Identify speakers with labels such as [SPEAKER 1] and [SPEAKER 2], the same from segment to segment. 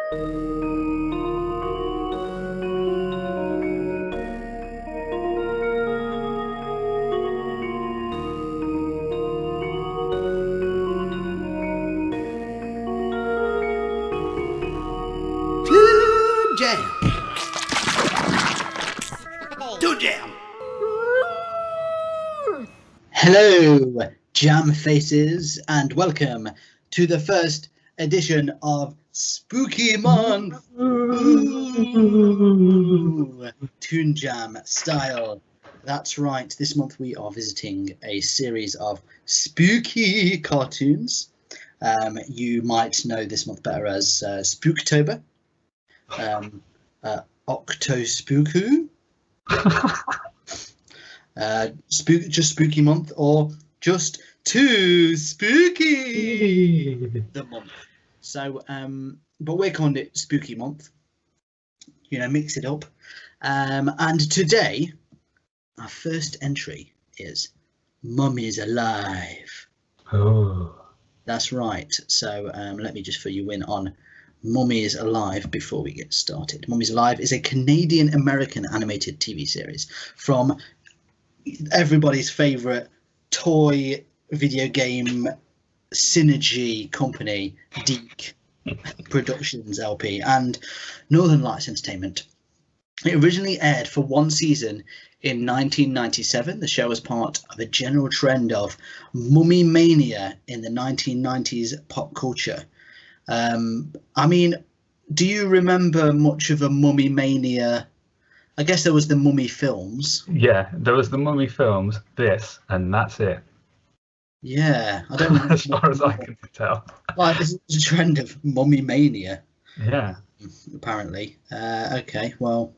[SPEAKER 1] Toon Jam. Toon Jam. Hello, Jam Faces, and welcome to the first edition of Spooky Month. Ooh, Toon Jam style. That's right. This month we are visiting a series of spooky cartoons. You might know this month better as Spooktober, Octospooku, just Spooky Month, or just Too Spooky the month. So, but we're calling it Spooky Month. You know, mix it up. And today, our first entry is Mummies Alive.
[SPEAKER 2] Oh.
[SPEAKER 1] That's right. So let me just fill you in on Mummies Alive before we get started. Mummies Alive is a Canadian-American animated TV series from everybody's favourite toy video game synergy company, Deke Productions LP, and Northern Lights Entertainment. It originally aired for one season in 1997. The show was part of a general trend of mummy mania in the 1990s pop culture. I mean, do you remember much of a mummy mania? I guess there was the Mummy films.
[SPEAKER 2] Yeah, there was the Mummy films, this, and that's it.
[SPEAKER 1] Yeah, I don't know.
[SPEAKER 2] As far as I can tell.
[SPEAKER 1] Like, this is a trend of mummy mania.
[SPEAKER 2] Yeah.
[SPEAKER 1] Apparently. Okay, well,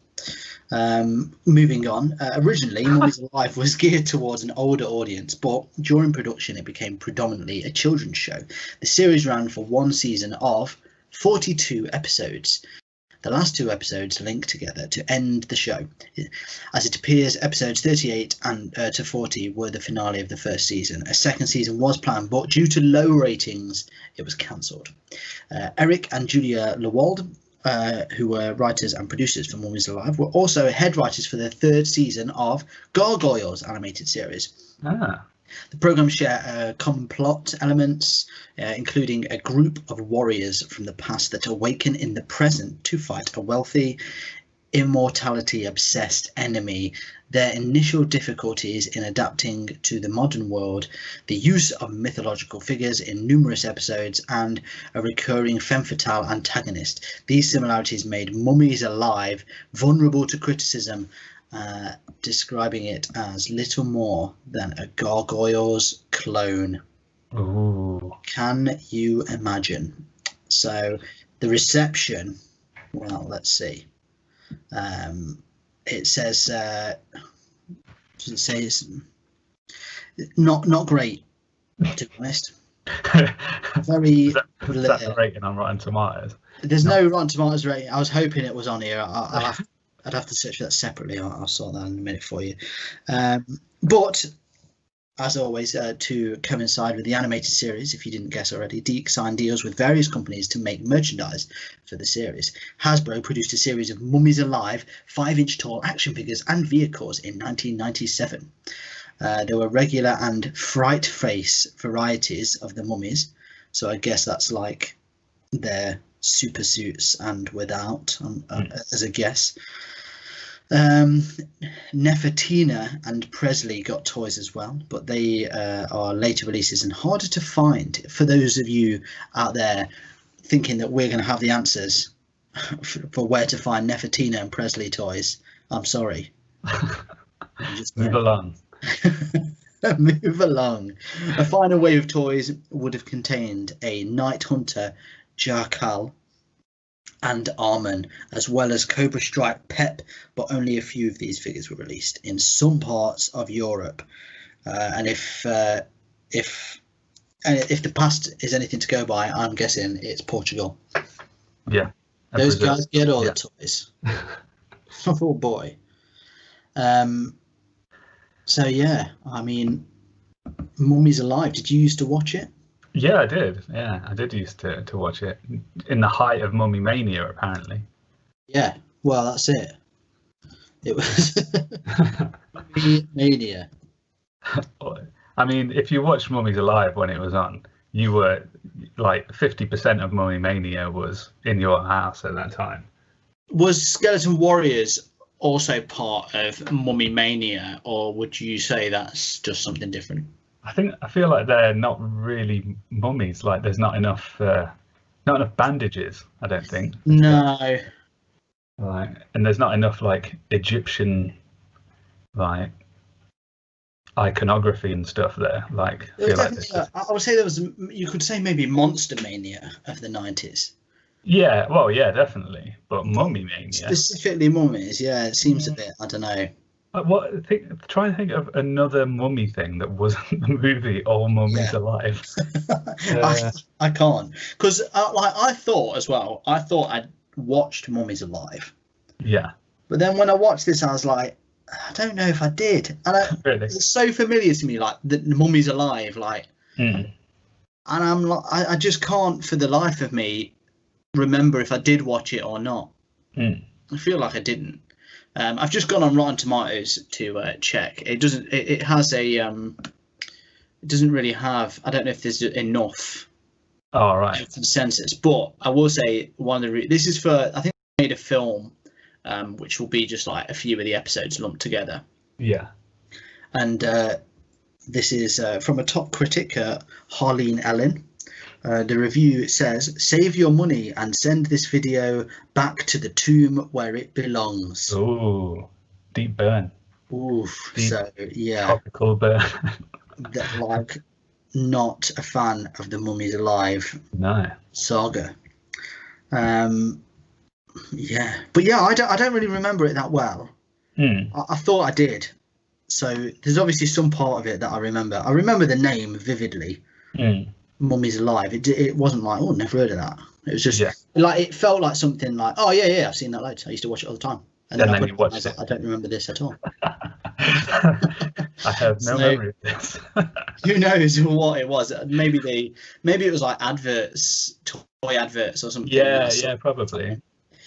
[SPEAKER 1] moving on. Originally, Mummies Alive was geared towards an older audience, but during production, it became predominantly a children's show. The series ran for one season of 42 episodes. The last two episodes link together to end the show. As it appears, episodes 38 and to 40 were the finale of the first season. A second season was planned, but due to low ratings, it was cancelled. Eric and Julia Lewald, who were writers and producers for Mummies Alive, were also head writers for the third season of Gargoyles animated series.
[SPEAKER 2] Ah.
[SPEAKER 1] The programme share common plot elements, including a group of warriors from the past that awaken in the present to fight a wealthy, immortality-obsessed enemy. Their initial difficulties in adapting to the modern world, the use of mythological figures in numerous episodes, and a recurring femme fatale antagonist. These similarities made Mummies Alive vulnerable to criticism, describing it as little more than a Gargoyles clone.
[SPEAKER 2] Ooh.
[SPEAKER 1] Can you imagine? So the reception, well, let's see. It says, does it say it's not great, to be honest. Very.
[SPEAKER 2] Is that the rating on Rotten Tomatoes?
[SPEAKER 1] There's no Rotten Tomatoes rating. I was hoping it was on here. I'd have to search for that separately. I'll sort that in a minute for you. But as always, to coincide with the animated series, if you didn't guess already, Deke signed deals with various companies to make merchandise for the series. Hasbro produced a series of Mummies Alive 5-inch tall action figures and vehicles in 1997. There were regular and fright face varieties of the mummies, so I guess that's like their super suits and without, as a guess. Nefertina and Presley got toys as well, but they are later releases and harder to find. For those of you out there thinking that we're going to have the answers for where to find Nefertina and Presley toys, I'm sorry.
[SPEAKER 2] Move along.
[SPEAKER 1] Move along. A final wave of toys would have contained a Night Hunter, Jackal, and Armin, as well as Cobra Strike Pep, but only a few of these figures were released in some parts of Europe. And if the past is anything to go by, I'm guessing it's Portugal.
[SPEAKER 2] Yeah.
[SPEAKER 1] Those guys get all the toys. Oh boy. So yeah, I mean, Mummies Alive. Did you used to watch it?
[SPEAKER 2] Yeah, I did. Yeah, I did used to watch it in the height of Mummy Mania, apparently.
[SPEAKER 1] Yeah, well, that's it. It was Mummy Mania.
[SPEAKER 2] I mean, if you watched Mummies Alive when it was on, you were like 50% of Mummy Mania was in your house at that time.
[SPEAKER 1] Was Skeleton Warriors also part of Mummy Mania, or would you say that's just something different?
[SPEAKER 2] I feel like they're not really mummies. Like there's not enough bandages. I don't think.
[SPEAKER 1] No.
[SPEAKER 2] Like, and there's not enough like Egyptian like iconography and stuff there. Like I
[SPEAKER 1] There was
[SPEAKER 2] feel like there's
[SPEAKER 1] definitely,
[SPEAKER 2] just
[SPEAKER 1] I would say there was, you could say maybe Monster Mania of the 90s.
[SPEAKER 2] yeah, well, yeah, definitely. But
[SPEAKER 1] But
[SPEAKER 2] Mummy Mania.
[SPEAKER 1] specifically mummies, yeah, it seems a
[SPEAKER 2] Mm.
[SPEAKER 1] bit, I don't know.
[SPEAKER 2] Try and think of another mummy thing that wasn't the movie All
[SPEAKER 1] Yeah.
[SPEAKER 2] Mummies Alive.
[SPEAKER 1] I,
[SPEAKER 2] Uh,
[SPEAKER 1] I can't. Because like I thought as well, I thought I'd watched Mummies Alive.
[SPEAKER 2] yeah,
[SPEAKER 1] But then when I watched this, I was like, I don't know if I did. And
[SPEAKER 2] really.
[SPEAKER 1] it's so familiar to me, like the Mummy's Alive, like,
[SPEAKER 2] Mm,
[SPEAKER 1] and I'm like, I just can't for the life of me remember if I did watch it or not.
[SPEAKER 2] mm.
[SPEAKER 1] I feel like I didn't. I've just gone on Rotten Tomatoes to check. It doesn't. It has a. It doesn't really have. I don't know if there's enough
[SPEAKER 2] All right.
[SPEAKER 1] consensus, but I will say one of the. This is for. I think they made a film, which will be just like a few of the episodes lumped together,
[SPEAKER 2] Yeah.
[SPEAKER 1] and this is from a top critic, Harleen Ellen. The review says, "Save your money and send this video back to the tomb where it belongs."
[SPEAKER 2] Ooh, deep burn.
[SPEAKER 1] Oof.
[SPEAKER 2] Deep
[SPEAKER 1] So yeah,
[SPEAKER 2] topical burn.
[SPEAKER 1] that like not a fan of the Mummies Alive
[SPEAKER 2] No.
[SPEAKER 1] saga. Yeah, but yeah, I don't really remember it that well.
[SPEAKER 2] Mm,
[SPEAKER 1] I thought I did. So there's obviously some part of it that I remember. I remember the name vividly.
[SPEAKER 2] mm.
[SPEAKER 1] Mummies Alive. It wasn't like, oh, never heard of that. It was just
[SPEAKER 2] Yeah.
[SPEAKER 1] like it felt like something like, oh yeah, I've seen that loads. I used to watch it all the time. And then
[SPEAKER 2] And
[SPEAKER 1] I
[SPEAKER 2] then
[SPEAKER 1] put
[SPEAKER 2] you
[SPEAKER 1] it on, I was
[SPEAKER 2] watched
[SPEAKER 1] like,
[SPEAKER 2] it.
[SPEAKER 1] I don't remember this at all.
[SPEAKER 2] I have no
[SPEAKER 1] So
[SPEAKER 2] memory of this.
[SPEAKER 1] who knows what it was? Maybe it was like adverts, toy adverts or something.
[SPEAKER 2] Yeah, probably.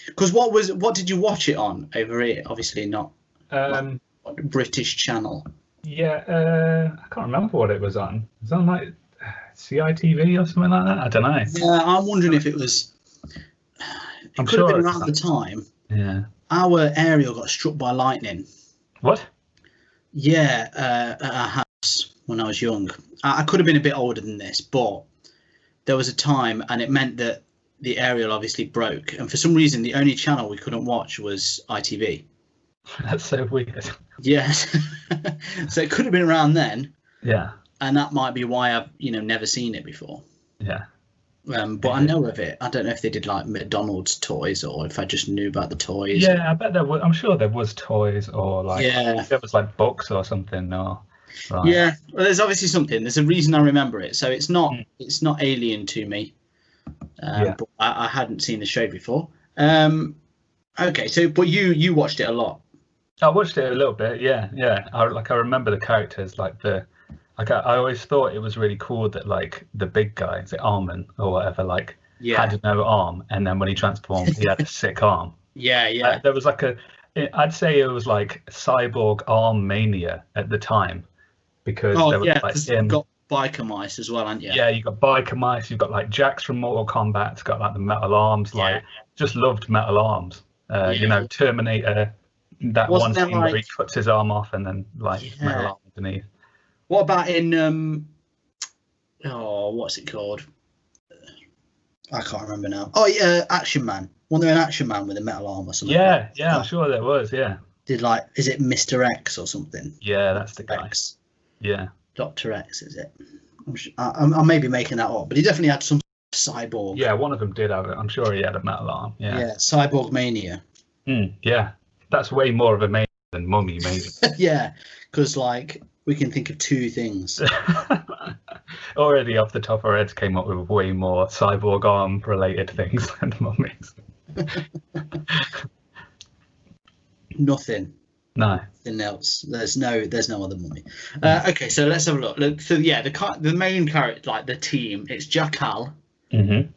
[SPEAKER 1] Because what did you watch it on over here? Obviously not like
[SPEAKER 2] Um,
[SPEAKER 1] British channel.
[SPEAKER 2] yeah, I can't remember what it was on. It was on like CITV or something like that. I don't know.
[SPEAKER 1] Yeah, I'm wondering if it was. It
[SPEAKER 2] I'm
[SPEAKER 1] could have
[SPEAKER 2] sure
[SPEAKER 1] been
[SPEAKER 2] it's
[SPEAKER 1] around the time
[SPEAKER 2] yeah.
[SPEAKER 1] our area got struck by lightning.
[SPEAKER 2] What?
[SPEAKER 1] Yeah, at our house when I was young. I could have been a bit older than this, but there was a time, and it meant that the aerial obviously broke, and for some reason, the only channel we couldn't watch was ITV.
[SPEAKER 2] That's so weird.
[SPEAKER 1] Yes, so it could have been around then,
[SPEAKER 2] Yeah,
[SPEAKER 1] and that might be why I've never seen it before.
[SPEAKER 2] yeah.
[SPEAKER 1] But I know of it. I don't know if they did like McDonald's toys or if I just knew about the toys.
[SPEAKER 2] Yeah, I bet there was. I'm sure there was toys or like
[SPEAKER 1] Yeah.
[SPEAKER 2] there was like books or something or like
[SPEAKER 1] Yeah, well, there's obviously something. There's a reason I remember it, so it's not
[SPEAKER 2] Mm.
[SPEAKER 1] it's not alien to me.
[SPEAKER 2] Yeah.
[SPEAKER 1] But I hadn't seen the show before. Okay, so but you watched it a lot.
[SPEAKER 2] I watched it a little bit. Yeah, yeah. I remember the characters I always thought it was really cool that like the big guy, is it Armin or whatever, like
[SPEAKER 1] Yeah,
[SPEAKER 2] had no arm, and then when he transformed, he had a sick arm.
[SPEAKER 1] yeah.
[SPEAKER 2] There was I'd say it was like cyborg arm mania at the time because
[SPEAKER 1] Oh
[SPEAKER 2] there was
[SPEAKER 1] yeah,
[SPEAKER 2] like
[SPEAKER 1] because
[SPEAKER 2] him.
[SPEAKER 1] you've got biker mice as well, haven't you?
[SPEAKER 2] Yeah, you got biker mice, you've got like Jax from Mortal Kombat's got like the metal arms,
[SPEAKER 1] Yeah.
[SPEAKER 2] like just loved metal arms.
[SPEAKER 1] Yeah.
[SPEAKER 2] Terminator, that
[SPEAKER 1] Wasn't
[SPEAKER 2] one
[SPEAKER 1] there
[SPEAKER 2] scene where he
[SPEAKER 1] like
[SPEAKER 2] cuts his arm off and then like metal
[SPEAKER 1] yeah?
[SPEAKER 2] arm underneath.
[SPEAKER 1] What about in oh, what's it called? I can't remember now. Oh yeah, Action Man. Wasn't there an Action Man with a metal arm or something?
[SPEAKER 2] Yeah, yeah, I'm sure there was, yeah.
[SPEAKER 1] Did like, is it Mr. X or something?
[SPEAKER 2] Yeah, that's the guy.
[SPEAKER 1] X.
[SPEAKER 2] Yeah.
[SPEAKER 1] Dr. X, is it? I may be making that up, but he definitely had some cyborg.
[SPEAKER 2] Yeah, one of them did have it. I'm sure he had a metal arm. Yeah.
[SPEAKER 1] Yeah, cyborg mania.
[SPEAKER 2] Yeah. That's way more of a mania than Mummy, maybe.
[SPEAKER 1] Yeah, because like we can think of two things.
[SPEAKER 2] Already off the top of our heads came up with way more cyborg arm related things than Mummies.
[SPEAKER 1] Nothing.
[SPEAKER 2] No.
[SPEAKER 1] Nothing else. There's no other mummy. Okay, so let's have a look. So yeah, the main character, like the team, it's Jackal.
[SPEAKER 2] Mm-hmm.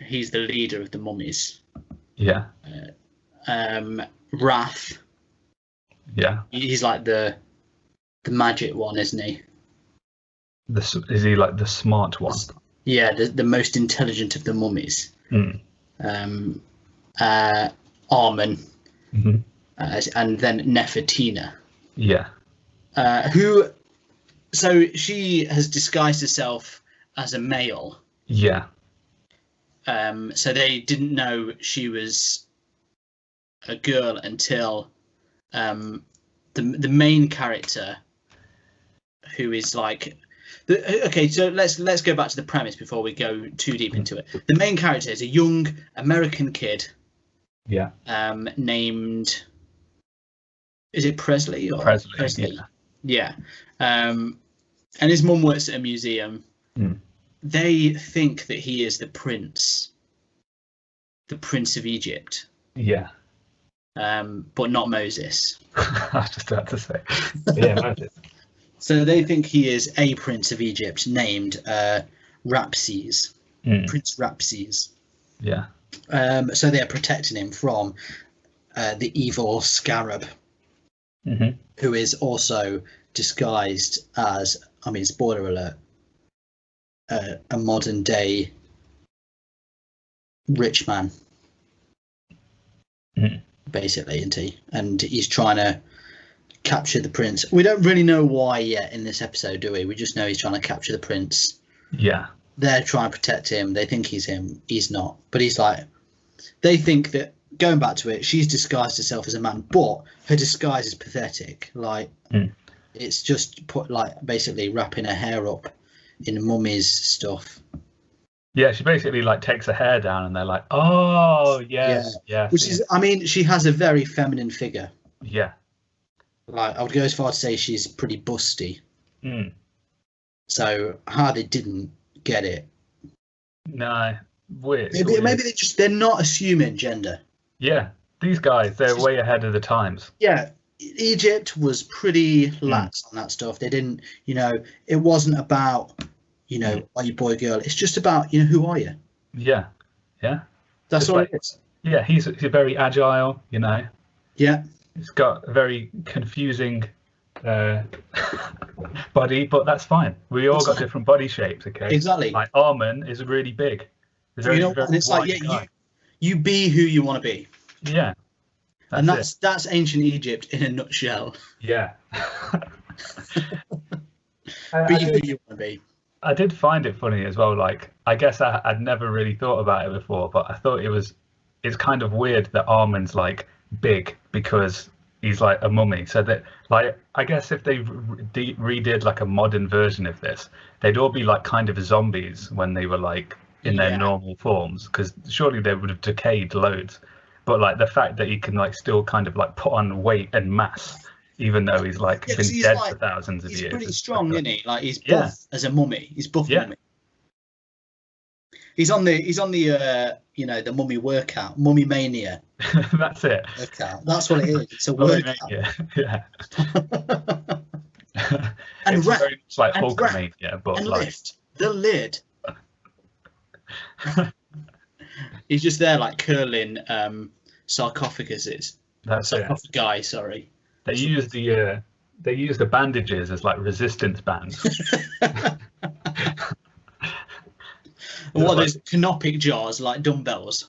[SPEAKER 1] He's the leader of the mummies.
[SPEAKER 2] Yeah.
[SPEAKER 1] Wrath.
[SPEAKER 2] Yeah.
[SPEAKER 1] He's like the magic one, isn't he?
[SPEAKER 2] Is he like the smart one?
[SPEAKER 1] Yeah, the most intelligent of the mummies.
[SPEAKER 2] Mm.
[SPEAKER 1] Armin.
[SPEAKER 2] Mm-hmm.
[SPEAKER 1] And then Nefertina.
[SPEAKER 2] Yeah.
[SPEAKER 1] So she has disguised herself as a male.
[SPEAKER 2] Yeah.
[SPEAKER 1] So they didn't know she was a girl until the main character, who is like okay. So let's go back to the premise before we go too deep into it. The main character is a young American kid.
[SPEAKER 2] Yeah.
[SPEAKER 1] Named. Is it Presley or
[SPEAKER 2] Presley?
[SPEAKER 1] Yeah. And his mum works at a museum.
[SPEAKER 2] Mm.
[SPEAKER 1] They think that he is the prince of Egypt.
[SPEAKER 2] Yeah.
[SPEAKER 1] But not Moses.
[SPEAKER 2] I was just about to say. Yeah, Moses.
[SPEAKER 1] So they think he is a prince of Egypt named Rapses. Prince Rapses.
[SPEAKER 2] Yeah.
[SPEAKER 1] So they are protecting him from the evil Scarab.
[SPEAKER 2] Mm-hmm.
[SPEAKER 1] Who is also disguised as, I mean, spoiler alert, a modern day rich man, basically, isn't he? And he's trying to capture the prince. We don't really know why yet in this episode, do we? We just know he's trying to capture the prince.
[SPEAKER 2] Yeah.
[SPEAKER 1] They're trying to protect him. They think he's him. He's not. But he's like, they think that, going back to it, she's disguised herself as a man, but her disguise is pathetic. Like, it's just basically wrapping her hair up in Mummy's stuff.
[SPEAKER 2] Yeah, she basically like takes her hair down, and they're like, "Oh, yes, yeah."
[SPEAKER 1] Which is, I mean, she has a very feminine figure.
[SPEAKER 2] Yeah.
[SPEAKER 1] Like, I would go as far to say she's pretty busty. So how they didn't get it?
[SPEAKER 2] No, weird.
[SPEAKER 1] Maybe they're not assuming gender.
[SPEAKER 2] Yeah, these guys, they're way ahead of the times.
[SPEAKER 1] Yeah, Egypt was pretty lax on that stuff. They didn't, it wasn't about, are you boy, girl? It's just about, who are you?
[SPEAKER 2] Yeah, yeah.
[SPEAKER 1] That's all it is.
[SPEAKER 2] Yeah, he's very agile, Yeah. He's got a very confusing body, but that's fine. We all got different body shapes, okay?
[SPEAKER 1] Exactly.
[SPEAKER 2] Like Armin is really big.
[SPEAKER 1] And it's like, you be who you want to be.
[SPEAKER 2] Yeah.
[SPEAKER 1] That's ancient Egypt in a nutshell.
[SPEAKER 2] Yeah.
[SPEAKER 1] Be who you want to be.
[SPEAKER 2] I did find it funny as well. Like, I guess I'd never really thought about it before, but I thought it's kind of weird that Armin's like big because he's like a mummy. So that, like, I guess if they redid like a modern version of this, they'd all be like kind of zombies when they were like in their normal forms, because surely they would have decayed loads. But like the fact that he can like still kind of like put on weight and mass, even though he's like been dead for thousands of years.
[SPEAKER 1] He's pretty strong, isn't he? Like, he's buff as a mummy. He's buff mummy. He's on the the mummy workout, Mummy Mania.
[SPEAKER 2] That's it.
[SPEAKER 1] Workout. That's what it is. It's a workout.
[SPEAKER 2] Yeah.
[SPEAKER 1] And
[SPEAKER 2] it's very much like Hulkamania, but
[SPEAKER 1] and
[SPEAKER 2] like
[SPEAKER 1] lift the lid. He's just there like curling sarcophaguses.
[SPEAKER 2] That's
[SPEAKER 1] Sarcophagi, sorry.
[SPEAKER 2] They use the bandages as like resistance bands.
[SPEAKER 1] What, those canopic jars like dumbbells?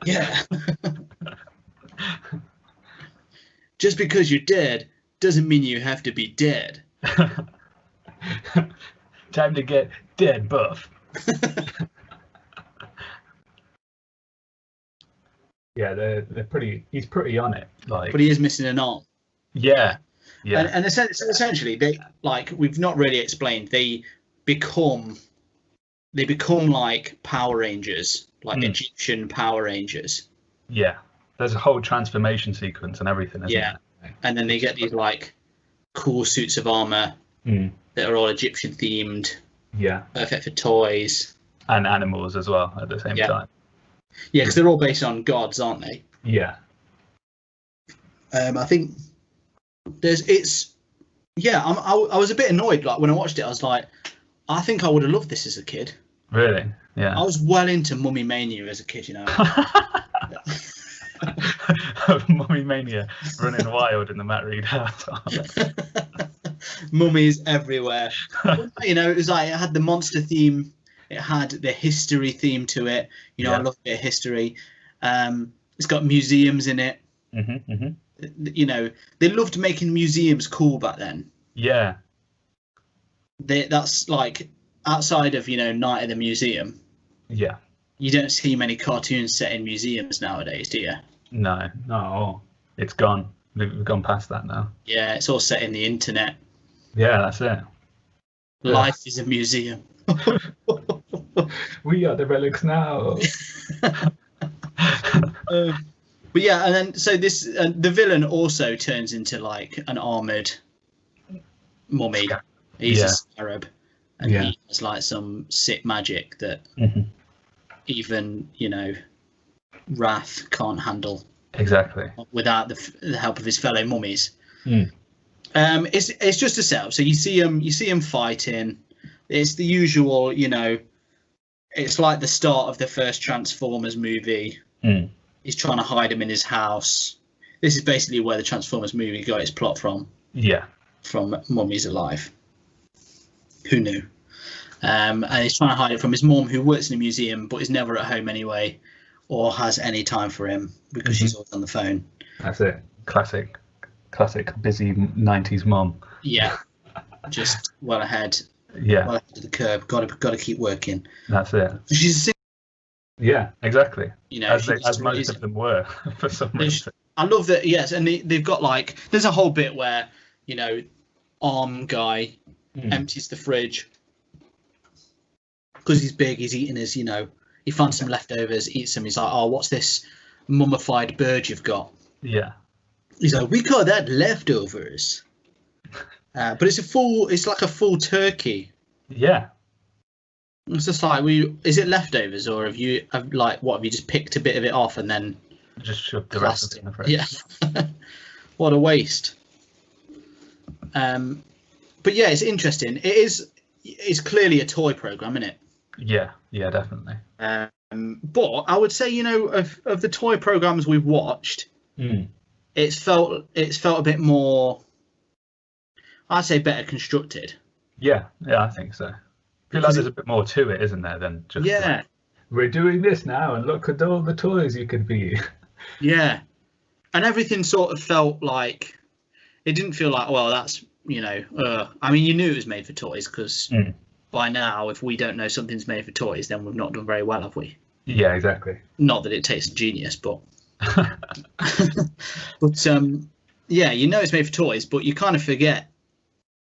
[SPEAKER 1] Yeah. Just because you're dead doesn't mean you have to be dead.
[SPEAKER 2] Time to get dead buff. Yeah, they're pretty. He's pretty on it. Like,
[SPEAKER 1] but he is missing an arm.
[SPEAKER 2] Yeah.
[SPEAKER 1] And essentially, they, like, we've not really explained. They become like Power Rangers, like Egyptian Power Rangers.
[SPEAKER 2] Yeah, there's a whole transformation sequence and everything. Isn't there?
[SPEAKER 1] And then they get these like cool suits of armor that are all Egyptian themed.
[SPEAKER 2] Yeah,
[SPEAKER 1] perfect for toys
[SPEAKER 2] and animals as well at the same time.
[SPEAKER 1] Yeah, because they're all based on gods, aren't they?
[SPEAKER 2] Yeah.
[SPEAKER 1] I think I was a bit annoyed. Like when I watched it, I was like, I think I would have loved this as a kid.
[SPEAKER 2] Really? Yeah.
[SPEAKER 1] I was well into Mummy Mania as a kid, you know.
[SPEAKER 2] Mummy Mania running wild in the Matt Reed house.
[SPEAKER 1] Mummies everywhere. You know, it was like it had the monster theme, it had the history theme to it. You know, I love a bit of history. It's got museums in it. You know, they loved making museums cool back then.
[SPEAKER 2] Yeah.
[SPEAKER 1] That's like outside of, you know, Night at the Museum.
[SPEAKER 2] Yeah.
[SPEAKER 1] You don't see many cartoons set in museums nowadays, do you?
[SPEAKER 2] No, not at all. It's gone. We've gone past that now.
[SPEAKER 1] Yeah, it's all set in the internet.
[SPEAKER 2] Yeah, that's it.
[SPEAKER 1] Life is a museum.
[SPEAKER 2] We are the relics now.
[SPEAKER 1] But yeah, and then so this the villain also turns into like an armored mummy. He's a scarab, and he has like some sick magic that even, you know, Wrath can't handle.
[SPEAKER 2] Exactly.
[SPEAKER 1] Without the help of his fellow mummies. It's just a setup. So you see him fighting. It's the usual, you know. It's like the start of the first Transformers movie. He's trying to hide him in his house. This is basically where the Transformers movie got its plot from. Yeah. From Mummies Alive. Who knew? And he's trying to hide it from his mum, who works in a museum but is never at home anyway, or has any time for him because she's always on the phone. That's it. Classic busy 90s mum. Yeah. Just well ahead. Yeah. Well ahead of the curve. Got to keep working. That's it. She's a yeah, exactly. You know, as most of them were for some reason. I love that. Yes, and they've got like there's a whole bit where, you know, arm guy empties the fridge because he's big. He's eating his, you know, he finds some leftovers, eats them. He's like, oh, what's this mummified bird you've got? Yeah. He's like, we call that leftovers. But it's like a full turkey. Yeah. It's just like, is it leftovers, or have you just picked a bit of it off and then just shoved the rest of it in the fridge? Yeah. What a waste. But yeah, it's interesting. It's clearly a toy program, isn't it? Yeah, definitely. But I would say, you know, of the toy programs we've watched, it's felt a bit more, I'd say, better constructed. Yeah, I think so. I feel like there's a bit more to it, isn't there, than just like, we're doing this now and look at all the toys you could be. Yeah. And everything sort of felt like, it didn't feel like, well, that's, you know, I mean, you knew it was made for toys because by now, if we don't know something's made for toys, then we've not done very well, have we? Yeah, exactly. Not that it takes a genius, but but yeah, you know it's made for toys, but you kind of forget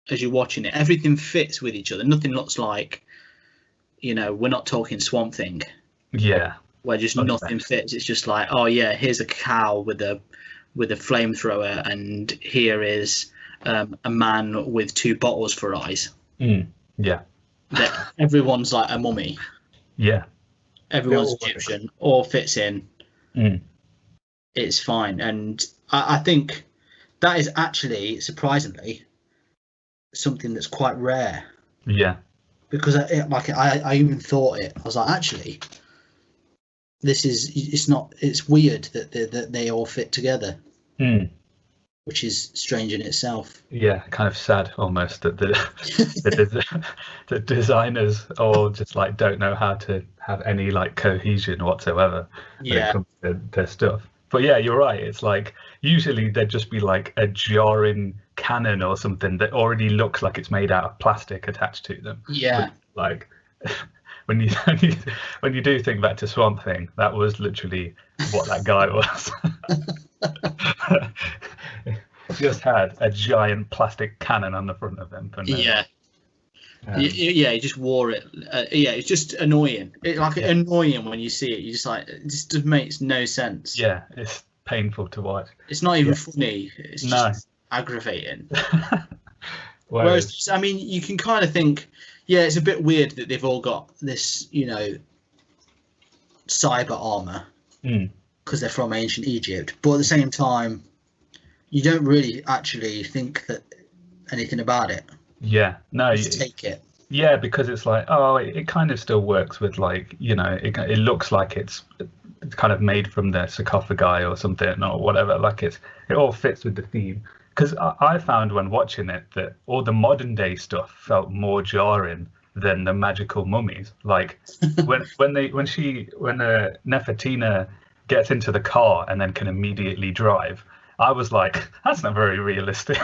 [SPEAKER 1] as you're watching it. Everything fits with each other. Nothing looks like, you know, we're not talking Swamp Thing. Yeah. Where just nothing fits. It's just like, oh yeah, here's a cow with a flamethrower, and here is a man with 2 bottles for eyes. Yeah. Everyone's like a mummy. Yeah. Everyone's Egyptian. All fits in. It's fine. And I think that is actually, surprisingly, something that's quite rare. Yeah. Because I even thought it. I was like, actually, it's weird that they all fit together. Which is strange in itself. Yeah, kind of sad almost that the designers all just like don't know how to have any like cohesion whatsoever when it comes to their stuff. But yeah, you're right. It's like usually there'd just be like a jarring cannon or something that already looks like it's made out of plastic attached to them. Yeah. But, like when you do think back to Swamp Thing, that was literally what that guy was. Just had a giant plastic cannon on the front of him. Yeah, he just wore it. It's just annoying. Annoying when you see it. You just like, it just makes no sense. Yeah, it's painful to watch. It's not even funny. It's just aggravating. Whereas, I mean, you can kind of think, yeah, it's a bit weird that they've all got this, you know, cyber armor because they're from ancient Egypt, but at the same time, You don't really actually think that anything about it.
[SPEAKER 2] Yeah, no,
[SPEAKER 1] You just take it.
[SPEAKER 2] yeah, because it's like, oh, it kind of still works with like, it looks like it's kind of made from the sarcophagi or something or whatever. Like it all fits with the theme. Because I found when watching it that all the modern day stuff felt more jarring than the magical mummies. Like when Nefertina gets into the car and then can immediately drive, I was like, that's not very realistic.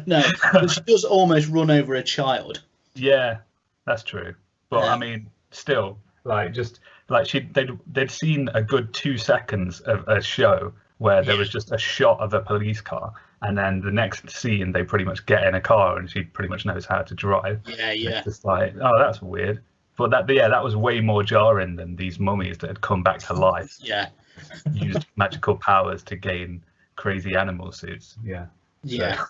[SPEAKER 1] No, but she does almost run over a child.
[SPEAKER 2] Yeah, that's true. But I
[SPEAKER 1] Um,
[SPEAKER 2] mean, still, like just like they'd seen a good 2 seconds of a show where there
[SPEAKER 1] yeah,
[SPEAKER 2] was just a shot of a police car, and then the next scene they pretty much get in a car and she pretty much knows how to drive.
[SPEAKER 1] yeah,
[SPEAKER 2] And it's
[SPEAKER 1] yeah,
[SPEAKER 2] just like, oh, that's weird. But that was way more jarring than these mummies that had come back to life,
[SPEAKER 1] yeah,
[SPEAKER 2] used magical powers to gain crazy animal suits. Yeah. So
[SPEAKER 1] yeah.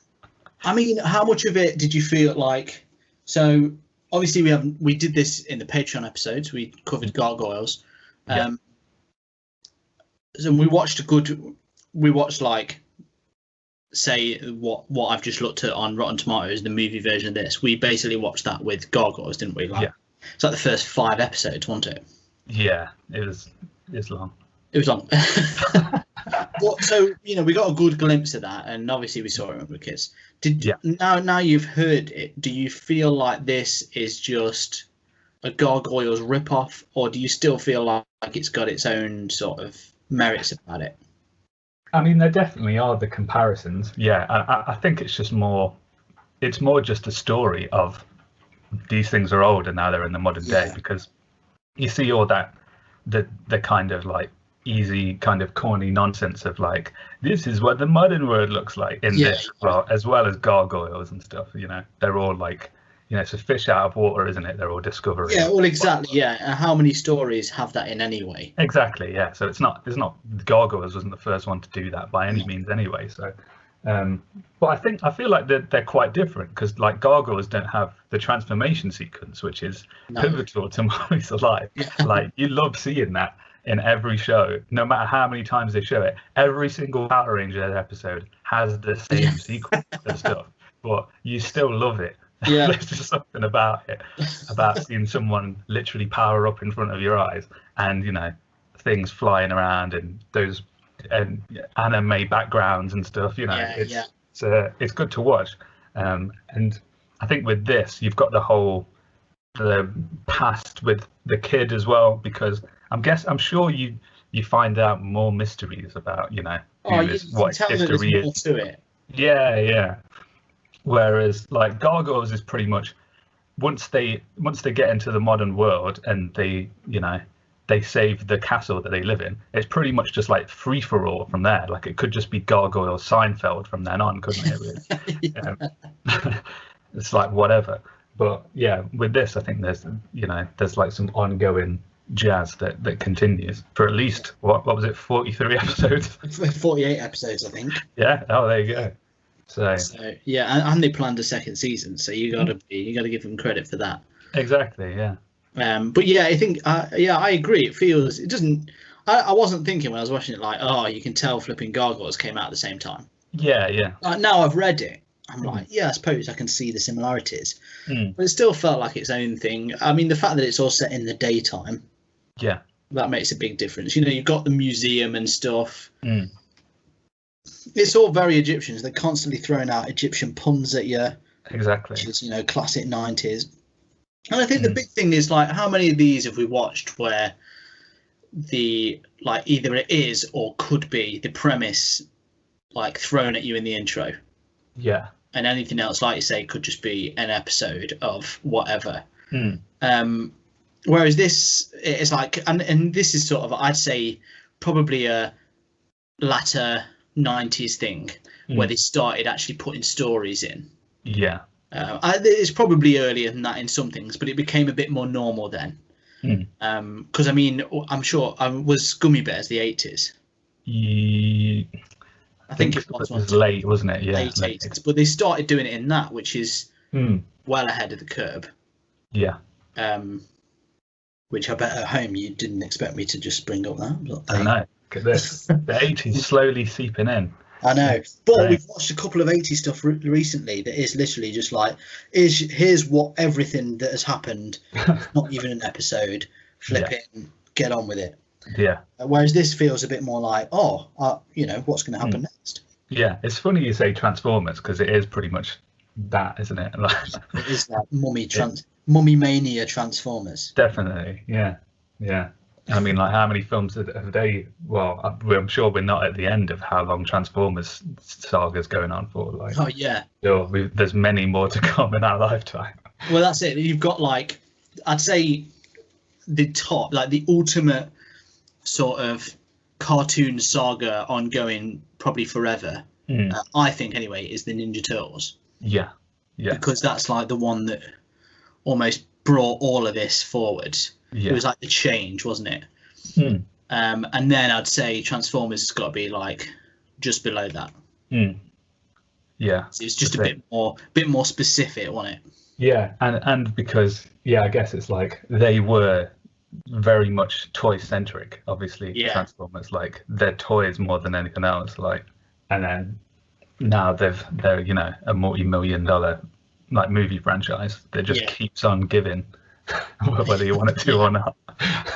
[SPEAKER 1] I mean, how much of it did you feel like? So obviously we did this in the Patreon episodes. We covered gargoyles.
[SPEAKER 2] yeah,
[SPEAKER 1] Um, so we watched like say what I've just looked at on Rotten Tomatoes, the movie version of this. We basically watched that with gargoyles, didn't we? Like
[SPEAKER 2] yeah,
[SPEAKER 1] it's like the first 5 episodes, wasn't it?
[SPEAKER 2] yeah. It's long.
[SPEAKER 1] It was on. Well, so we got a good glimpse of that, and obviously we saw it when we were kids.
[SPEAKER 2] Yeah.
[SPEAKER 1] Now you've heard it, do you feel like this is just a Gargoyles ripoff, or do you still feel like it's got its own sort of merits about it?
[SPEAKER 2] I mean, there definitely are the comparisons. Yeah, I think it's more just a story of these things are old and now they're in the modern day,
[SPEAKER 1] Yeah,
[SPEAKER 2] because you see all that, the kind of like easy kind of corny nonsense of like, this is what the modern world looks like in
[SPEAKER 1] yeah,
[SPEAKER 2] this, as well as gargoyles and stuff. They're all like, it's a fish out of water, isn't it? They're all discovering.
[SPEAKER 1] yeah. Well, exactly. Yeah, and how many stories have that in anyway?
[SPEAKER 2] Exactly, yeah. So it's not Gargoyles wasn't the first one to do that by any means anyway. So, but I feel like they're quite different, because like Gargoyles don't have the transformation sequence, which is
[SPEAKER 1] No.
[SPEAKER 2] pivotal to Mummies Alive. Like you love seeing that in every show, no matter how many times they show it. Every single Power Ranger episode has the same sequence of stuff, but you still love it.
[SPEAKER 1] Yeah.
[SPEAKER 2] There's just something about it, about seeing someone literally power up in front of your eyes, and things flying around and those anime backgrounds and stuff. It's good to watch. And I think with this, you've got the past with the kid as well, because I'm sure you find out more mysteries about what his history is.
[SPEAKER 1] More to it.
[SPEAKER 2] Yeah. Whereas like Gargoyles is pretty much, once they get into the modern world and they save the castle that they live in, it's pretty much just like free for all from there. Like it could just be Gargoyle Seinfeld from then on, couldn't it? Really? It's like whatever. But yeah, with this, I think there's like some ongoing jazz that continues for at least what was it, 43 episodes?
[SPEAKER 1] 48 episodes, I think.
[SPEAKER 2] Yeah. Oh, there you go. So
[SPEAKER 1] yeah, and they planned a second season, so you gotta give them credit for that.
[SPEAKER 2] Exactly, yeah.
[SPEAKER 1] But yeah, I think I agree. It doesn't. I wasn't thinking when I was watching it like, oh, you can tell flipping Gargoyles came out at the same time.
[SPEAKER 2] Yeah.
[SPEAKER 1] Now I've read it, I'm like, yeah, I suppose I can see the similarities, but it still felt like its own thing. I mean, the fact that it's all set in the daytime,
[SPEAKER 2] yeah,
[SPEAKER 1] that makes a big difference. You've got the museum and stuff. It's all very Egyptian. They're constantly throwing out Egyptian puns at you.
[SPEAKER 2] Exactly.
[SPEAKER 1] Which is, classic 90s. And I think the big thing is like, how many of these have we watched where either it is or could be the premise like thrown at you in the intro?
[SPEAKER 2] Yeah.
[SPEAKER 1] And anything else, like you say, could just be an episode of whatever. Whereas this is like, and this is sort of, I'd say, probably a latter 90s thing where they started actually putting stories in.
[SPEAKER 2] Yeah.
[SPEAKER 1] It's probably earlier than that in some things, but it became a bit more normal then. Because I mean, I'm sure was Gummy Bears the 80s. I think it was
[SPEAKER 2] late, wasn't it? Yeah,
[SPEAKER 1] late 80s. But they started doing it in that, which is well ahead of the curve.
[SPEAKER 2] Yeah.
[SPEAKER 1] Which I bet at home you didn't expect me to just bring up that.
[SPEAKER 2] I know. Look at this. The 80s slowly seeping in.
[SPEAKER 1] I know, but
[SPEAKER 2] Right.
[SPEAKER 1] we've watched a couple of 80s stuff recently that is literally just like, here's what everything that has happened. It's not even an episode. Flip
[SPEAKER 2] Yeah.
[SPEAKER 1] it and get on with it.
[SPEAKER 2] Yeah.
[SPEAKER 1] Whereas this feels a bit more like, what's going to happen next?
[SPEAKER 2] Yeah. It's funny you say Transformers because it is pretty much that, isn't it? Like,
[SPEAKER 1] It is like Mummy Mania Transformers.
[SPEAKER 2] definitely. Yeah. Yeah. I mean, like, how many films have they? Well, I'm sure we're not at the end of how long Transformers saga's going on for. Like,
[SPEAKER 1] Oh yeah.
[SPEAKER 2] there's many more to come in our lifetime.
[SPEAKER 1] Well, that's it. You've got like, I'd say, the top, like the ultimate sort of cartoon saga ongoing probably forever. I think anyway is the Ninja Turtles.
[SPEAKER 2] Yeah. Yeah.
[SPEAKER 1] Because that's like the one that almost brought all of this forward.
[SPEAKER 2] Yeah.
[SPEAKER 1] It was like the change, wasn't it? And then I'd say Transformers has got to be like just below that.
[SPEAKER 2] Yeah.
[SPEAKER 1] So it's just a bit more specific, wasn't it?
[SPEAKER 2] Yeah, and because I guess it's like they were very much toy centric. Obviously,
[SPEAKER 1] Yeah.
[SPEAKER 2] Transformers, like, they're toys more than anything else. Like, and then now they're a multi-million-dollar like movie franchise that just keeps on giving, whether you want it to or not.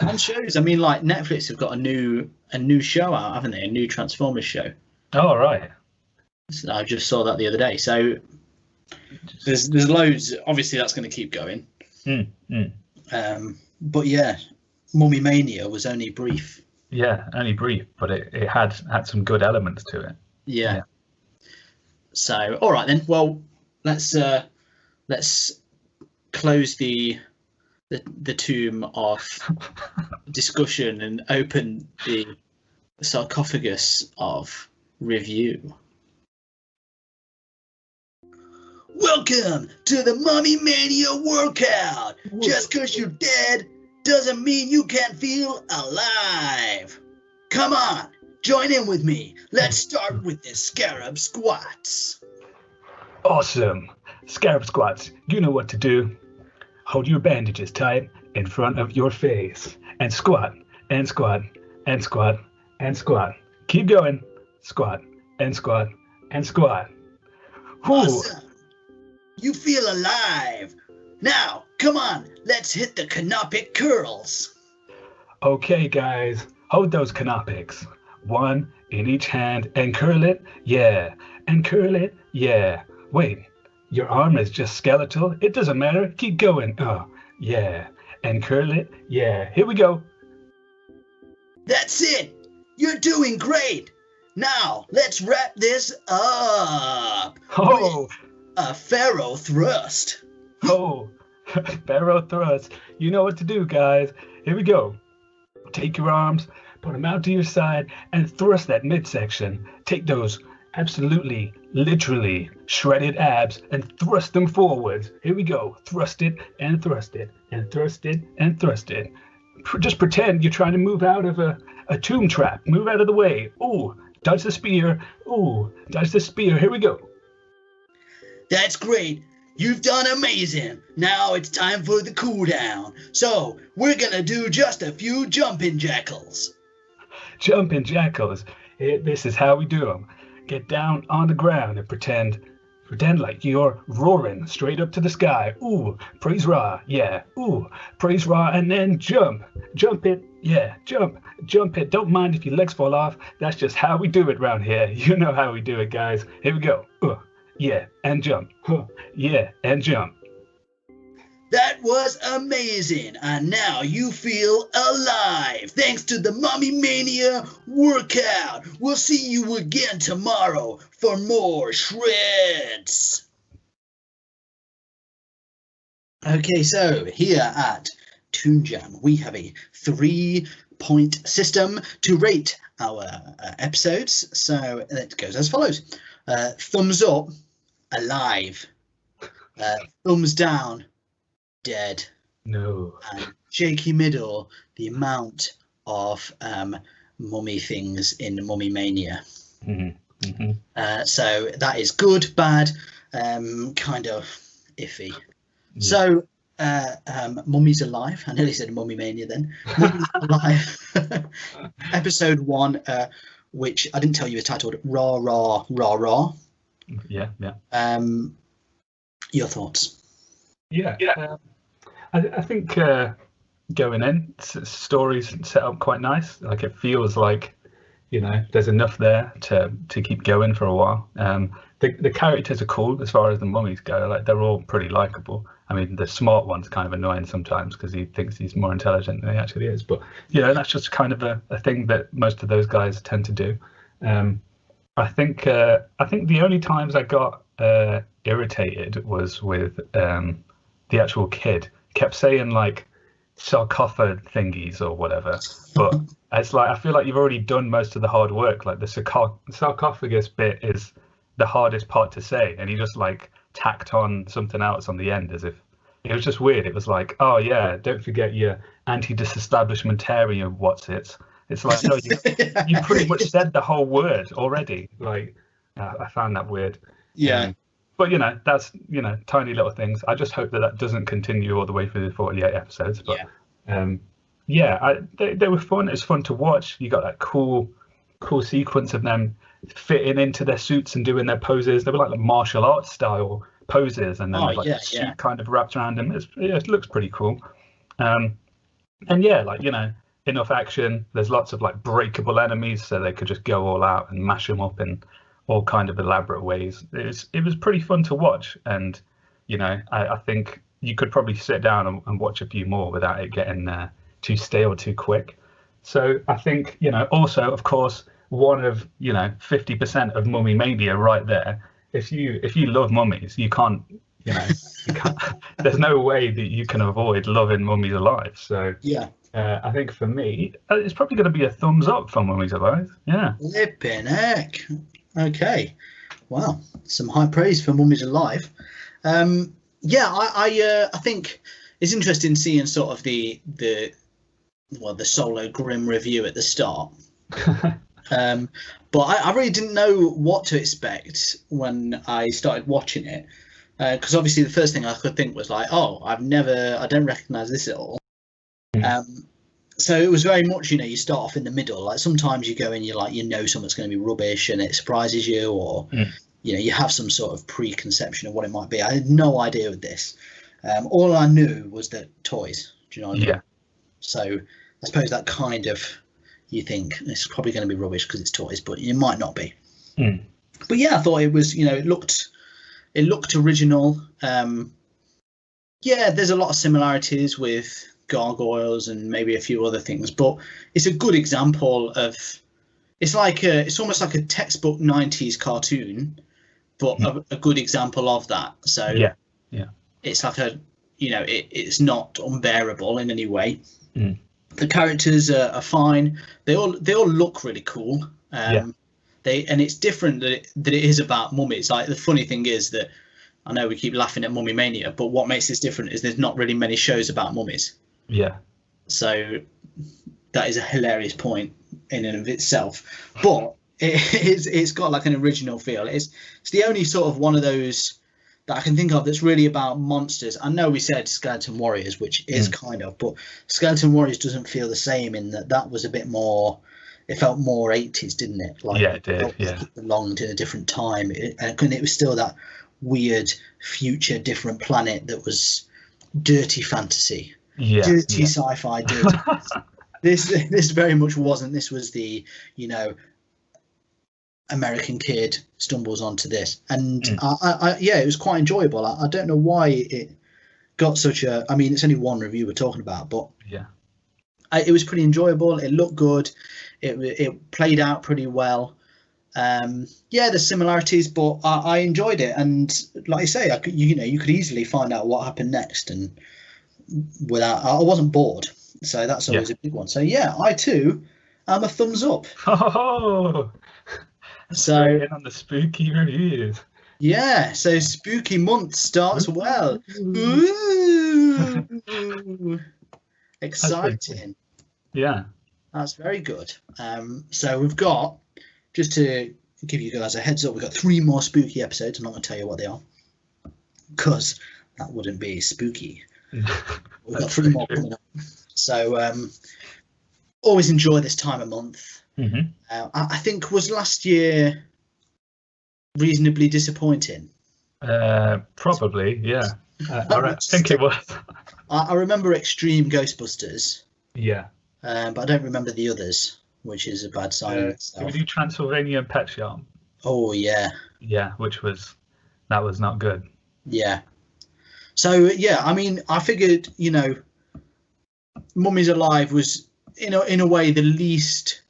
[SPEAKER 1] And shows. I mean, like Netflix have got a new show out, haven't they? A new Transformers show.
[SPEAKER 2] Oh, right.
[SPEAKER 1] So I just saw that the other day. So there's loads. Obviously, that's going to keep going. But yeah, Mummy Mania was only brief.
[SPEAKER 2] Yeah, only brief, but it had some good elements to it.
[SPEAKER 1] Yeah. So all right then. Well, let's close the tomb of discussion and open the sarcophagus of review. Welcome to the Mummy Mania workout. Just because you're dead doesn't mean you can't feel alive. Come on, join in with me. Let's start with the scarab squats.
[SPEAKER 2] Awesome. Scarab squats. You know what to do. Hold your bandages tight in front of your face and squat and squat and squat and squat. Keep going. Squat and squat and squat.
[SPEAKER 1] Awesome. You feel alive. Now, come on, let's hit the canopic curls.
[SPEAKER 2] Okay, guys, hold those canopics. One in each hand and curl it, yeah. And curl it, yeah. Wait, your arm is just skeletal? It doesn't matter. Keep going. Oh, yeah. And curl it, yeah. Here we go.
[SPEAKER 1] That's it. You're doing great. Now, let's wrap this up.
[SPEAKER 2] Oh.
[SPEAKER 1] A pharaoh thrust.
[SPEAKER 2] Oh, pharaoh thrust. You know what to do, guys. Here we go. Take your arms, put them out to your side, and thrust that midsection. Take those absolutely, literally shredded abs and thrust them forwards. Here we go. Thrust it and thrust it and thrust it and thrust it. Just pretend you're trying to move out of a tomb trap. Move out of the way. Ooh, dodge the spear. Ooh, dodge the spear. Here we go.
[SPEAKER 1] That's great. You've done amazing. Now it's time for the cool down. So we're gonna do just a few jumping jackals.
[SPEAKER 2] Jumping jackals. This is how we do them. Get down on the ground and pretend like you're roaring straight up to the sky. Ooh, praise Ra, yeah. Ooh, praise Ra, and then jump. Jump it, yeah. Jump it. Don't mind if your legs fall off. That's just how we do it around here. You know how we do it, guys. Here we go. Yeah, and jump. Yeah, and jump.
[SPEAKER 1] That was amazing, and now you feel alive thanks to the Mummy Mania workout. We'll see you again tomorrow for more shreds. Okay, so here at Toon Jam, we have a 3-point system to rate our episodes. So it goes as follows. Thumbs up, alive. Thumbs down, dead.
[SPEAKER 2] No.
[SPEAKER 1] And shaky middle, the amount of mummy things in Mummy Mania.
[SPEAKER 2] Mm-hmm. Mm-hmm.
[SPEAKER 1] So that is good, bad, kind of iffy. Yeah. So Mummies Alive. I nearly said Mummy Mania then. Mummies Alive. Episode 1. which I didn't tell you is titled Rah Rah Rah Rah.
[SPEAKER 2] Yeah.
[SPEAKER 1] Your thoughts?
[SPEAKER 2] Yeah. I think going in, stories set up quite nice. Like it feels like, there's enough there to keep going for a while. The characters are cool as far as the mummies go. Like they're all pretty likable. I mean, the smart one's kind of annoying sometimes because he thinks he's more intelligent than he actually is. But that's just kind of a thing that most of those guys tend to do. I think the only times I got irritated was with the actual kid. Kept saying like sarcophathings thingies or whatever, but it's like I feel like you've already done most of the hard work. Like the sarcophagus bit is the hardest part to say, and he just like tacked on something else on the end as if it was just weird. It was like, oh yeah, don't forget your anti-disestablishmentarian it's like, no, you pretty much said the whole word already. Like I found that weird.
[SPEAKER 1] Yeah.
[SPEAKER 2] But that's tiny little things. I just hope that doesn't continue all the way through the 48 episodes. But they were fun. It's fun to watch. You got that cool sequence of them fitting into their suits and doing their poses. They were like the martial arts style poses, and then the suit kind of wrapped around them. It looks pretty cool. And enough action. There's lots of like breakable enemies, so they could just go all out and mash them up in all kind of elaborate ways. It was pretty fun to watch, and I think you could probably sit down and watch a few more without it getting too stale too quick. So I think also of course one of 50% of Mummy Mania right there. If you love mummies, you can't there's no way that you can avoid loving Mummies Alive. So I think for me it's probably going to be a thumbs up for Mummies Alive.
[SPEAKER 1] Flippin' heck. Okay, wow, some high praise for Mummies Alive. I think it's interesting seeing sort of the solo grim review at the start. But I really didn't know what to expect when I started watching it, because obviously the first thing I could think was like, oh, I don't recognize this at all. So it was very much, you start off in the middle. Like sometimes you go in, you're like, something's going to be rubbish and it surprises you, or, you have some sort of preconception of what it might be. I had no idea with this. All I knew was that toys. Do you know what I mean? Yeah. So I suppose that kind of, you think it's probably going to be rubbish because it's toys, but it might not be. But yeah, I thought it was, it looked original. There's a lot of similarities with gargoyles and maybe a few other things, but it's a good example of it's almost like a textbook 90s cartoon, but a good example of that. So it's like it's not unbearable in any way. The characters are fine. They all look really cool. And it's different that it is about mummies. Like the funny thing is that I know we keep laughing at Mummy Mania, but what makes this different is there's not really many shows about mummies. So that is a hilarious point in and of itself, but it's got like an original feel. It's the only sort of one of those that I can think of that's really about monsters. I know we said Skeleton Warriors, which is kind of, but Skeleton Warriors doesn't feel the same in that was a bit more. It felt more 80s, didn't it? Like,
[SPEAKER 2] it did. Like
[SPEAKER 1] it belonged in a different time, and it was still that weird future, different planet that was dirty fantasy. Dirty sci-fi, dirty. This very much wasn't. This was the American kid stumbles onto this, and it was quite enjoyable. I don't know why it got such a. I mean, it's only one review we're talking about, but it was pretty enjoyable. It looked good. It played out pretty well. There's similarities, but I enjoyed it, and like I say, you could easily find out what happened next, and I wasn't bored, so that's always a big one. So I too am a thumbs up. So
[SPEAKER 2] in on the spooky reviews.
[SPEAKER 1] So spooky month starts well. Ooh. Exciting. That's very good. So we've got, just to give you guys a heads up, we've got 3 more spooky episodes. I'm not going to tell you what they are, because that wouldn't be spooky. We've got 3 more coming up. So always enjoy this time of month.
[SPEAKER 2] Mm-hmm.
[SPEAKER 1] I think was last year reasonably disappointing.
[SPEAKER 2] Probably, yeah. I think it was.
[SPEAKER 1] I remember Extreme Ghostbusters,
[SPEAKER 2] Yeah.
[SPEAKER 1] but I don't remember the others, which is a bad sign in
[SPEAKER 2] Did we
[SPEAKER 1] itself.
[SPEAKER 2] do Transylvania and Pet Shop?
[SPEAKER 1] Oh yeah,
[SPEAKER 2] Yeah, that was not good.
[SPEAKER 1] yeah. So yeah, I mean, I figured, Mummies Alive was in a way the least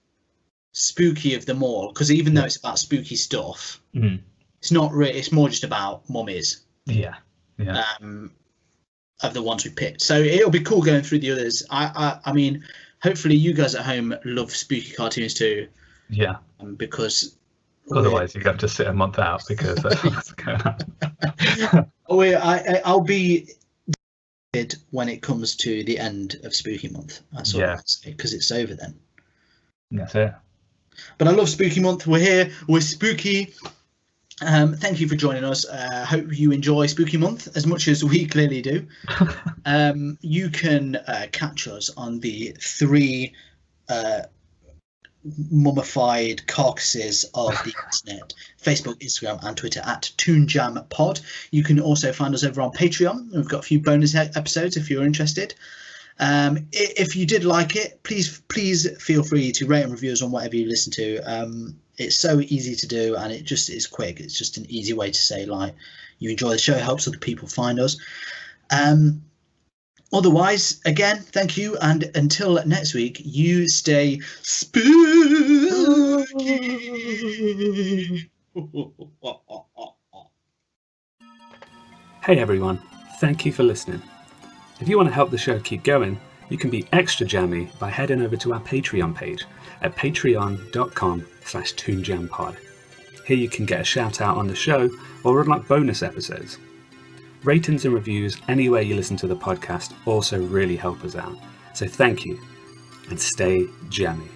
[SPEAKER 1] spooky of them all, because even though it's about spooky stuff,
[SPEAKER 2] Mm.
[SPEAKER 1] it's not really. It's more just about mummies.
[SPEAKER 2] Yeah.
[SPEAKER 1] Of the ones we picked, so it'll be cool going through the others. I mean, hopefully you guys at home love spooky cartoons too.
[SPEAKER 2] Yeah.
[SPEAKER 1] Because
[SPEAKER 2] otherwise you have to sit a month out because that's what's going on.
[SPEAKER 1] I'll be when it comes to the end of Spooky Month. That's all I say, because it's over then.
[SPEAKER 2] That's it.
[SPEAKER 1] But I love Spooky Month. We're here. We're spooky. Thank you for joining us. Hope you enjoy Spooky Month as much as we clearly do. You can catch us on the 3 mummified carcasses of the internet: Facebook, Instagram, and Twitter at ToonJamPod. You can also find us over on Patreon. We've got a few bonus episodes if you're interested. If you did like it, please feel free to rate and review us on whatever you listen to. It's so easy to do, and it just is quick. It's just an easy way to say, like, you enjoy the show. It helps other people find us. Otherwise, again, thank you, and until next week, you stay spooky.
[SPEAKER 3] Hey everyone, thank you for listening. If you want to help the show keep going, you can be extra jammy by heading over to our Patreon page at patreon.com/toonjampod. Here you can get a shout out on the show or unlock bonus episodes. Ratings and reviews anywhere you listen to the podcast also really help us out. So thank you, and stay jammy.